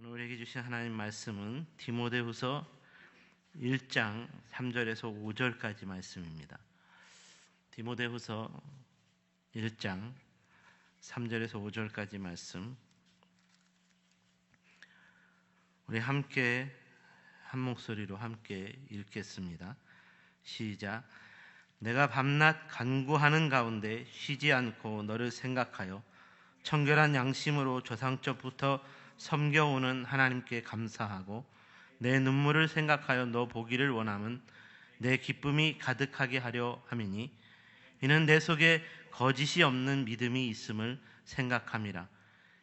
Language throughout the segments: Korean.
오늘 우리에게 주신 하나님 말씀은 디모데후서 1장 3절에서 5절까지 말씀입니다. 디모데후서 1장 3절에서 5절까지 말씀, 우리 함께 한 목소리로 함께 읽겠습니다. 시작. 내가 밤낮 간구하는 가운데 쉬지 않고 너를 생각하여 청결한 양심으로 조상적부터 섬겨오는 하나님께 감사하고 내 눈물을 생각하여 너 보기를 원함은 내 기쁨이 가득하게 하려 함이니 이는 내 속에 거짓이 없는 믿음이 있음을 생각함이라.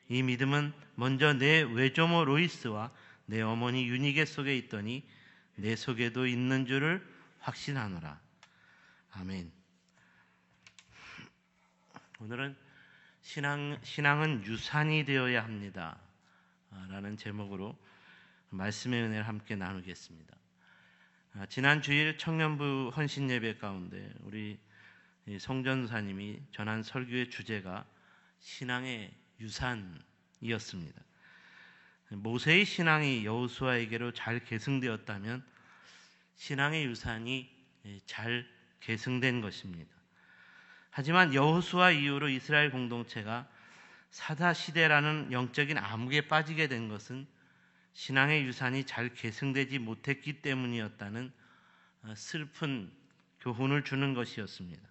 이 믿음은 먼저 내 외조모 로이스와 내 어머니 유니게 속에 있더니 내 속에도 있는 줄을 확신하노라. 아멘. 오늘은 신앙은 유산이 되어야 합니다 라는 제목으로 말씀의 은혜를 함께 나누겠습니다. 지난 주일 청년부 헌신 예배 가운데 우리 성전사님이 전한 설교의 주제가 신앙의 유산이었습니다. 모세의 신앙이 여호수아에게로 잘 계승되었다면 신앙의 유산이 잘 계승된 것입니다. 하지만 여호수아 이후로 이스라엘 공동체가 사사시대라는 영적인 암흑에 빠지게 된 것은 신앙의 유산이 잘 계승되지 못했기 때문이었다는 슬픈 교훈을 주는 것이었습니다.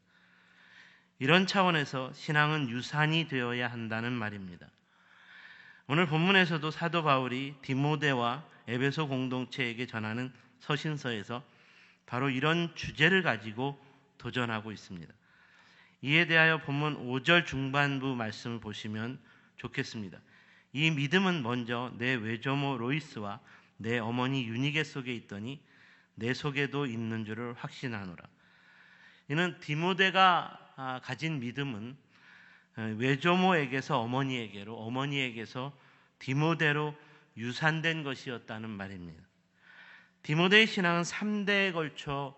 이런 차원에서 신앙은 유산이 되어야 한다는 말입니다. 오늘 본문에서도 사도 바울이 디모데와 에베소 공동체에게 전하는 서신서에서 바로 이런 주제를 가지고 도전하고 있습니다. 이에 대하여 본문 5절 중반부 말씀을 보시면 좋겠습니다. 이 믿음은 먼저 내 외조모 로이스와 내 어머니 유니게 속에 있더니 내 속에도 있는 줄을 확신하노라. 이는 디모데가 가진 믿음은 외조모에게서 어머니에게로, 어머니에게서 디모데로 유산된 것이었다는 말입니다. 디모데의 신앙은 3대에 걸쳐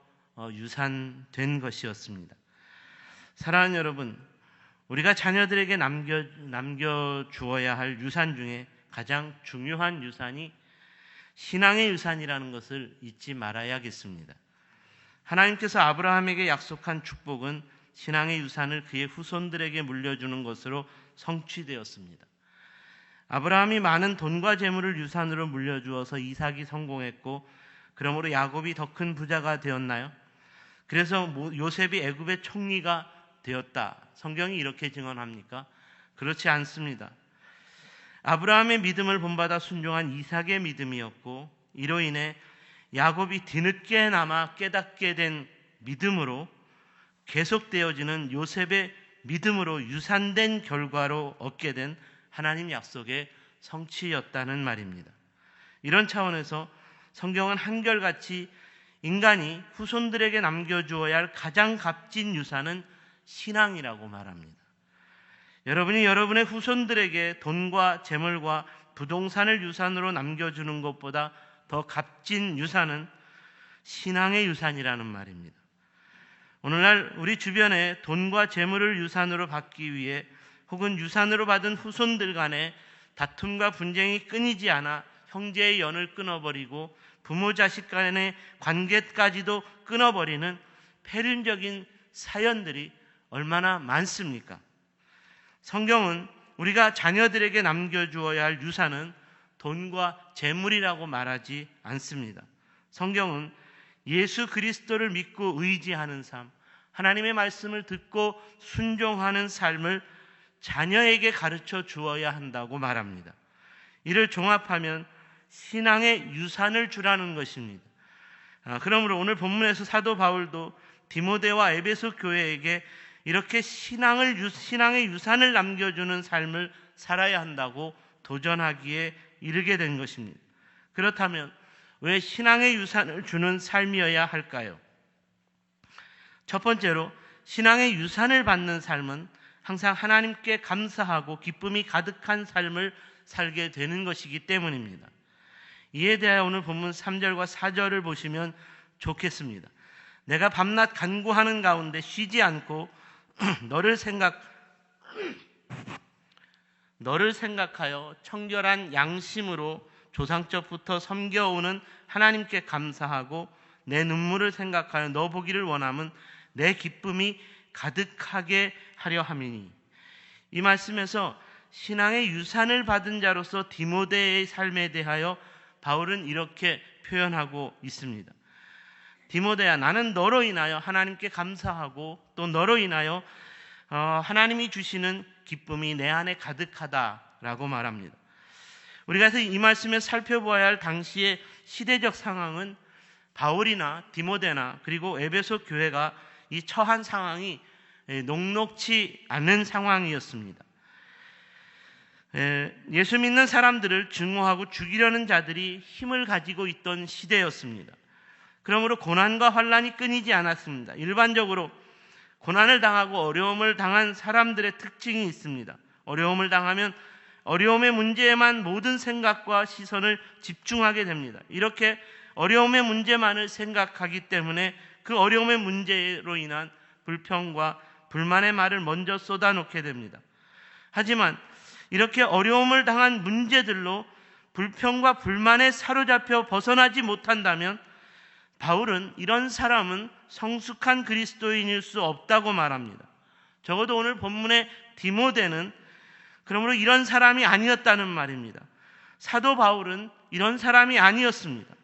유산된 것이었습니다. 사랑하는 여러분, 우리가 자녀들에게 남겨주어야 할 유산 중에 가장 중요한 유산이 신앙의 유산이라는 것을 잊지 말아야겠습니다. 하나님께서 아브라함에게 약속한 축복은 신앙의 유산을 그의 후손들에게 물려주는 것으로 성취되었습니다. 아브라함이 많은 돈과 재물을 유산으로 물려주어서 이삭이 성공했고 그러므로 야곱이 더 큰 부자가 되었나요? 그래서 요셉이 애굽의 총리가 되었다. 성경이 이렇게 증언합니까? 그렇지 않습니다. 아브라함의 믿음을 본받아 순종한 이삭의 믿음이었고 이로 인해 야곱이 뒤늦게나마 깨닫게 된 믿음으로 계속되어지는 요셉의 믿음으로 유산된 결과로 얻게 된 하나님 약속의 성취였다는 말입니다. 이런 차원에서 성경은 한결같이 인간이 후손들에게 남겨주어야 할 가장 값진 유산은 신앙이라고 말합니다. 여러분이 여러분의 후손들에게 돈과 재물과 부동산을 유산으로 남겨주는 것보다 더 값진 유산은 신앙의 유산이라는 말입니다. 오늘날 우리 주변에 돈과 재물을 유산으로 받기 위해 혹은 유산으로 받은 후손들 간의 다툼과 분쟁이 끊이지 않아 형제의 연을 끊어버리고 부모 자식 간의 관계까지도 끊어버리는 폐륜적인 사연들이 얼마나 많습니까? 성경은 우리가 자녀들에게 남겨주어야 할 유산은 돈과 재물이라고 말하지 않습니다. 성경은 예수 그리스도를 믿고 의지하는 삶, 하나님의 말씀을 듣고 순종하는 삶을 자녀에게 가르쳐 주어야 한다고 말합니다. 이를 종합하면 신앙의 유산을 주라는 것입니다. 그러므로 오늘 본문에서 사도 바울도 디모데와 에베소 교회에게 이렇게 신앙의 유산을 남겨주는 삶을 살아야 한다고 도전하기에 이르게 된 것입니다. 그렇다면 왜 신앙의 유산을 주는 삶이어야 할까요? 첫 번째로 신앙의 유산을 받는 삶은 항상 하나님께 감사하고 기쁨이 가득한 삶을 살게 되는 것이기 때문입니다. 이에 대하여 오늘 본문 3절과 4절을 보시면 좋겠습니다. 내가 밤낮 간구하는 가운데 쉬지 않고 너를 생각하여 청결한 양심으로 조상적부터 섬겨오는 하나님께 감사하고 내 눈물을 생각하여 너 보기를 원함은 내 기쁨이 가득하게 하려 함이니. 이 말씀에서 신앙의 유산을 받은 자로서 디모데의 삶에 대하여 바울은 이렇게 표현하고 있습니다. 디모데야, 나는 너로 인하여 하나님께 감사하고 또 너로 인하여 하나님이 주시는 기쁨이 내 안에 가득하다라고 말합니다. 우리가 이 말씀에 살펴보아야 할 당시의 시대적 상황은 바울이나 디모데나 그리고 에베소 교회가 이 처한 상황이 녹록치 않은 상황이었습니다. 예수 믿는 사람들을 증오하고 죽이려는 자들이 힘을 가지고 있던 시대였습니다. 그러므로 고난과 환난이 끊이지 않았습니다. 일반적으로 고난을 당하고 어려움을 당한 사람들의 특징이 있습니다. 어려움을 당하면 어려움의 문제에만 모든 생각과 시선을 집중하게 됩니다. 이렇게 어려움의 문제만을 생각하기 때문에 그 어려움의 문제로 인한 불평과 불만의 말을 먼저 쏟아놓게 됩니다. 하지만 이렇게 어려움을 당한 문제들로 불평과 불만에 사로잡혀 벗어나지 못한다면 바울은 이런 사람은 성숙한 그리스도인일 수 없다고 말합니다. 적어도 오늘 본문의 디모데는 그러므로 이런 사람이 아니었다는 말입니다. 사도 바울은 이런 사람이 아니었습니다.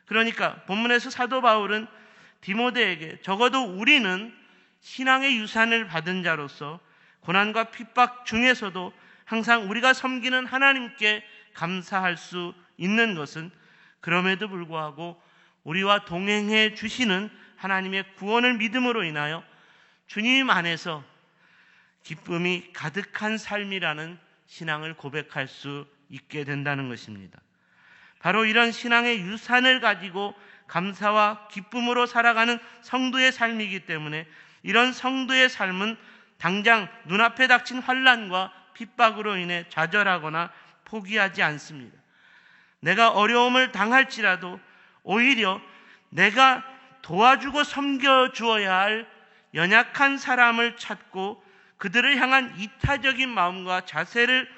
그러니까 본문에서 사도 바울은 디모데에게 적어도 우리는 신앙의 유산을 받은 자로서 고난과 핍박 중에서도 항상 우리가 섬기는 하나님께 감사할 수 있는 것은 그럼에도 불구하고 우리와 동행해 주시는 하나님의 구원을 믿음으로 인하여 주님 안에서 기쁨이 가득한 삶이라는 신앙을 고백할 수 있게 된다는 것입니다. 바로 이런 신앙의 유산을 가지고 감사와 기쁨으로 살아가는 성도의 삶이기 때문에 이런 성도의 삶은 당장 눈앞에 닥친 환난과 핍박으로 인해 좌절하거나 포기하지 않습니다. 내가 어려움을 당할지라도 오히려 내가 도와주고 섬겨주어야 할 연약한 사람을 찾고 그들을 향한 이타적인 마음과 자세를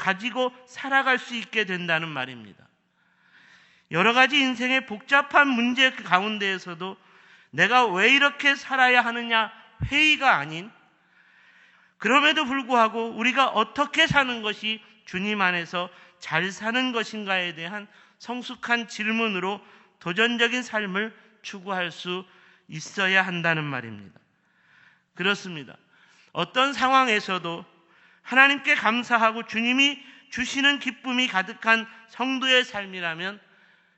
가지고 살아갈 수 있게 된다는 말입니다. 여러 가지 인생의 복잡한 문제 가운데에서도 내가 왜 이렇게 살아야 하느냐 회의가 아닌, 그럼에도 불구하고 우리가 어떻게 사는 것이 주님 안에서 잘 사는 것인가에 대한 성숙한 질문으로 도전적인 삶을 추구할 수 있어야 한다는 말입니다. 그렇습니다. 어떤 상황에서도 하나님께 감사하고 주님이 주시는 기쁨이 가득한 성도의 삶이라면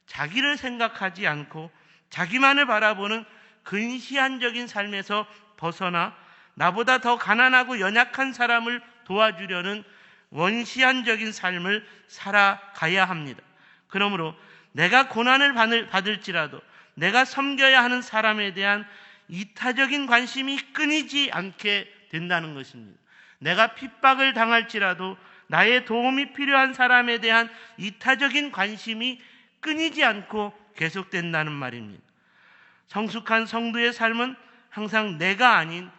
자기를 생각하지 않고 자기만을 바라보는 근시안적인 삶에서 벗어나 나보다 더 가난하고 연약한 사람을 도와주려는 원시안적인 삶을 살아가야 합니다. 그러므로 내가 고난을 받을지라도 내가 섬겨야 하는 사람에 대한 이타적인 관심이 끊이지 않게 된다는 것입니다. 내가 핍박을 당할지라도 나의 도움이 필요한 사람에 대한 이타적인 관심이 끊이지 않고 계속된다는 말입니다. 성숙한 성도의 삶은 항상 내가 아닌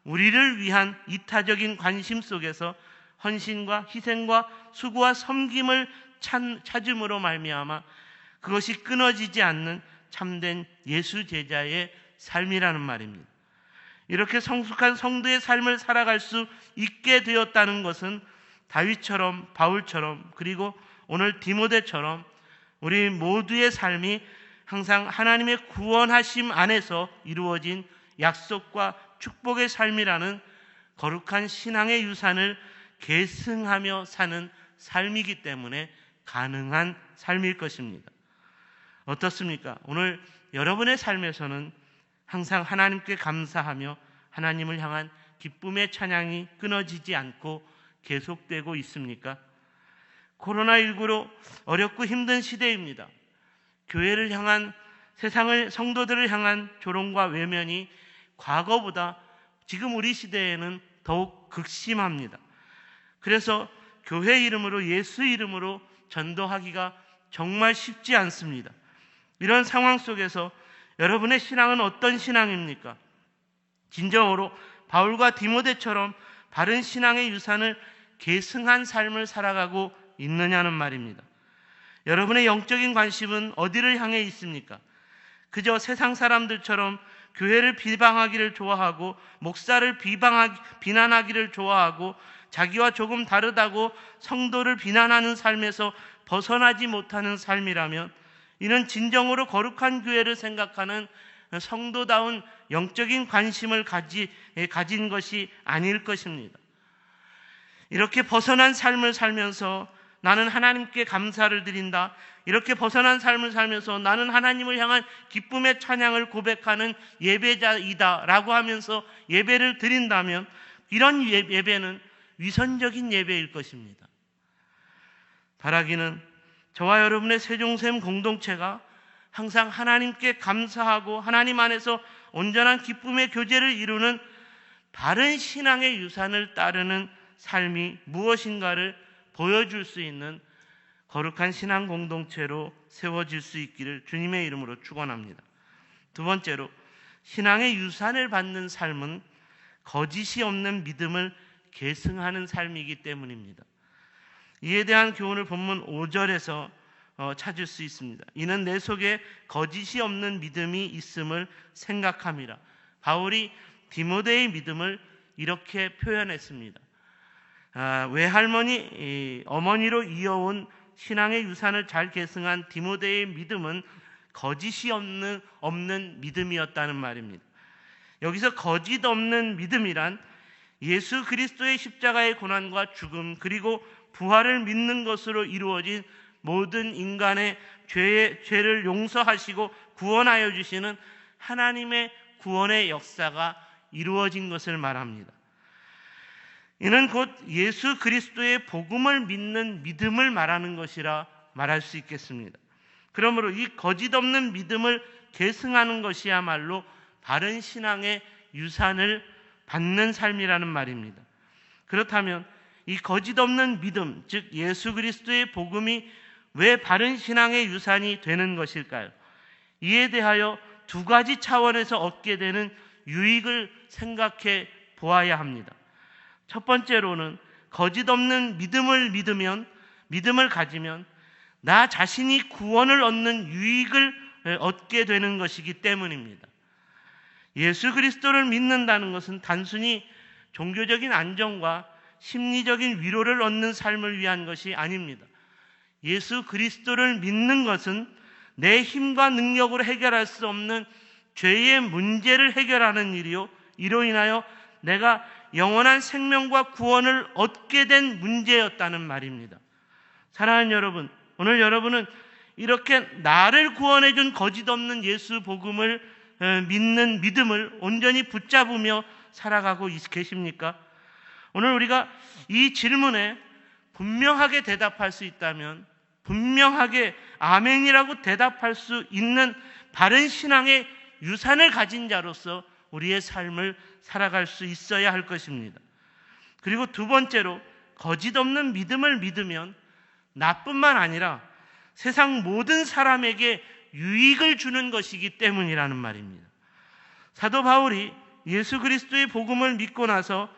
우리를 위한 이타적인 관심 속에서 헌신과 희생과 수고와 섬김을 찾음으로 말미암아 그것이 끊어지지 않는 참된 예수 제자의 삶이라는 말입니다. 이렇게 성숙한 성도의 삶을 살아갈 수 있게 되었다는 것은 다윗처럼 바울처럼 그리고 오늘 디모데처럼 우리 모두의 삶이 항상 하나님의 구원하심 안에서 이루어진 약속과 축복의 삶이라는 거룩한 신앙의 유산을 계승하며 사는 삶이기 때문에 가능한 삶일 것입니다. 어떻습니까? 오늘 여러분의 삶에서는 항상 하나님께 감사하며 하나님을 향한 기쁨의 찬양이 끊어지지 않고 계속되고 있습니까? 코로나19로 어렵고 힘든 시대입니다. 교회를 향한 세상을 성도들을 향한 조롱과 외면이 과거보다 지금 우리 시대에는 더욱 극심합니다. 그래서 교회 이름으로 예수 이름으로 전도하기가 정말 쉽지 않습니다. 이런 상황 속에서 여러분의 신앙은 어떤 신앙입니까? 진정으로 바울과 디모데처럼 바른 신앙의 유산을 계승한 삶을 살아가고 있느냐는 말입니다. 여러분의 영적인 관심은 어디를 향해 있습니까? 그저 세상 사람들처럼 교회를 비방하기를 좋아하고 목사를 비난하기를 좋아하고 자기와 조금 다르다고 성도를 비난하는 삶에서 벗어나지 못하는 삶이라면 이는 진정으로 거룩한 교회를 생각하는 성도다운 영적인 관심을 가진 것이 아닐 것입니다. 이렇게 벗어난 삶을 살면서 나는 하나님께 감사를 드린다. 이렇게 벗어난 삶을 살면서 나는 하나님을 향한 기쁨의 찬양을 고백하는 예배자이다 라고 하면서 예배를 드린다면 이런 예배는 위선적인 예배일 것입니다. 바라기는 저와 여러분의 세종샘 공동체가 항상 하나님께 감사하고 하나님 안에서 온전한 기쁨의 교제를 이루는 바른 신앙의 유산을 따르는 삶이 무엇인가를 보여줄 수 있는 거룩한 신앙 공동체로 세워질 수 있기를 주님의 이름으로 축원합니다. 두 번째로, 신앙의 유산을 받는 삶은 거짓이 없는 믿음을 계승하는 삶이기 때문입니다. 이에 대한 교훈을 본문 5절에서 찾을 수 있습니다. 이는 내 속에 거짓이 없는 믿음이 있음을 생각함이라. 바울이 디모데의 믿음을 이렇게 표현했습니다. 외할머니, 어머니로 이어온 신앙의 유산을 잘 계승한 디모데의 믿음은 거짓이 없는 믿음이었다는 말입니다. 여기서 거짓 없는 믿음이란 예수 그리스도의 십자가의 고난과 죽음 그리고 부활을 믿는 것으로 이루어진 모든 인간의 죄를 용서하시고 구원하여 주시는 하나님의 구원의 역사가 이루어진 것을 말합니다. 이는 곧 예수 그리스도의 복음을 믿는 믿음을 말하는 것이라 말할 수 있겠습니다. 그러므로 이 거짓 없는 믿음을 계승하는 것이야말로 바른 신앙의 유산을 받는 삶이라는 말입니다. 그렇다면 이 거짓 없는 믿음, 즉 예수 그리스도의 복음이 왜 바른 신앙의 유산이 되는 것일까요? 이에 대하여 두 가지 차원에서 얻게 되는 유익을 생각해 보아야 합니다. 첫 번째로는 거짓 없는 믿음을 가지면 나 자신이 구원을 얻는 유익을 얻게 되는 것이기 때문입니다. 예수 그리스도를 믿는다는 것은 단순히 종교적인 안정과 심리적인 위로를 얻는 삶을 위한 것이 아닙니다. 예수 그리스도를 믿는 것은 내 힘과 능력으로 해결할 수 없는 죄의 문제를 해결하는 일이요, 이로 인하여 내가 영원한 생명과 구원을 얻게 된 문제였다는 말입니다. 사랑하는 여러분, 오늘 여러분은 이렇게 나를 구원해 준 거짓 없는 예수 복음을 믿는 믿음을 온전히 붙잡으며 살아가고 계십니까? 오늘 우리가 이 질문에 분명하게 대답할 수 있다면, 분명하게 아멘이라고 대답할 수 있는 바른 신앙의 유산을 가진 자로서 우리의 삶을 살아갈 수 있어야 할 것입니다. 그리고 두 번째로, 거짓 없는 믿음을 믿으면 나뿐만 아니라 세상 모든 사람에게 유익을 주는 것이기 때문이라는 말입니다. 사도 바울이 예수 그리스도의 복음을 믿고 나서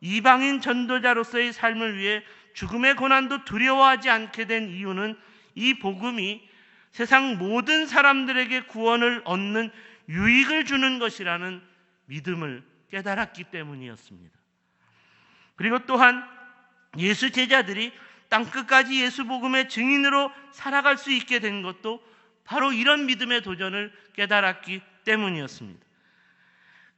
이방인 전도자로서의 삶을 위해 죽음의 고난도 두려워하지 않게 된 이유는 이 복음이 세상 모든 사람들에게 구원을 얻는 유익을 주는 것이라는 믿음을 깨달았기 때문이었습니다. 그리고 또한 예수 제자들이 땅끝까지 예수 복음의 증인으로 살아갈 수 있게 된 것도 바로 이런 믿음의 도전을 깨달았기 때문이었습니다.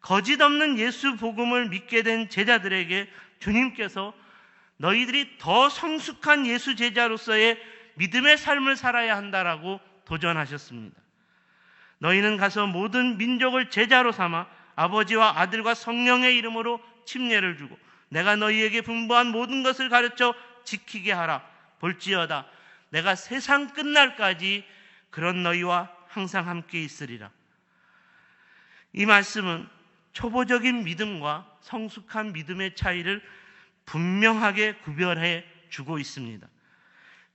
거짓 없는 예수 복음을 믿게 된 제자들에게 주님께서 너희들이 더 성숙한 예수 제자로서의 믿음의 삶을 살아야 한다라고 도전하셨습니다. 너희는 가서 모든 민족을 제자로 삼아 아버지와 아들과 성령의 이름으로 침례를 주고 내가 너희에게 분부한 모든 것을 가르쳐 지키게 하라. 볼지어다 내가 세상 끝날까지 그런 너희와 항상 함께 있으리라. 이 말씀은 초보적인 믿음과 성숙한 믿음의 차이를 분명하게 구별해 주고 있습니다.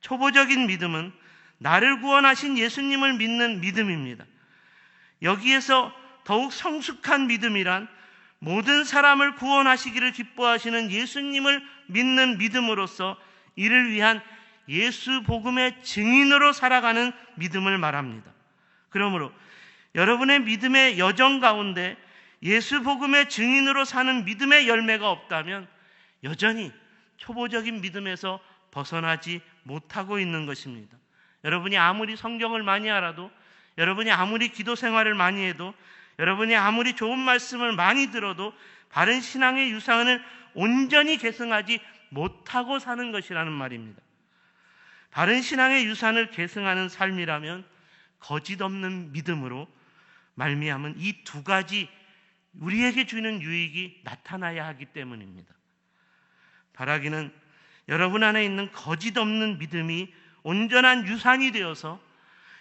초보적인 믿음은 나를 구원하신 예수님을 믿는 믿음입니다. 여기에서 더욱 성숙한 믿음이란 모든 사람을 구원하시기를 기뻐하시는 예수님을 믿는 믿음으로써 이를 위한 예수 복음의 증인으로 살아가는 믿음을 말합니다. 그러므로 여러분의 믿음의 여정 가운데 예수 복음의 증인으로 사는 믿음의 열매가 없다면 여전히 초보적인 믿음에서 벗어나지 못하고 있는 것입니다. 여러분이 아무리 성경을 많이 알아도, 여러분이 아무리 기도 생활을 많이 해도, 여러분이 아무리 좋은 말씀을 많이 들어도 바른 신앙의 유산을 온전히 계승하지 못하고 사는 것이라는 말입니다. 바른 신앙의 유산을 계승하는 삶이라면 거짓 없는 믿음으로 말미암은 이 두 가지 우리에게 주는 유익이 나타나야 하기 때문입니다. 바라기는 여러분 안에 있는 거짓 없는 믿음이 온전한 유산이 되어서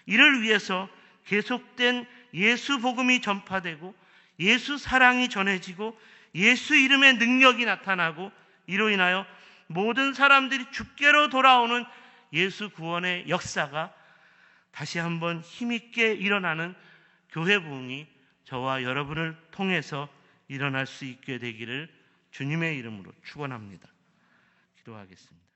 이를 위해서 계속된 예수 복음이 전파되고 예수 사랑이 전해지고 예수 이름의 능력이 나타나고 이로 인하여 모든 사람들이 주께로 돌아오는 예수 구원의 역사가 다시 한번 힘있게 일어나는 교회 부흥이 저와 여러분을 통해서 일어날 수 있게 되기를 주님의 이름으로 축원합니다. 기도하겠습니다.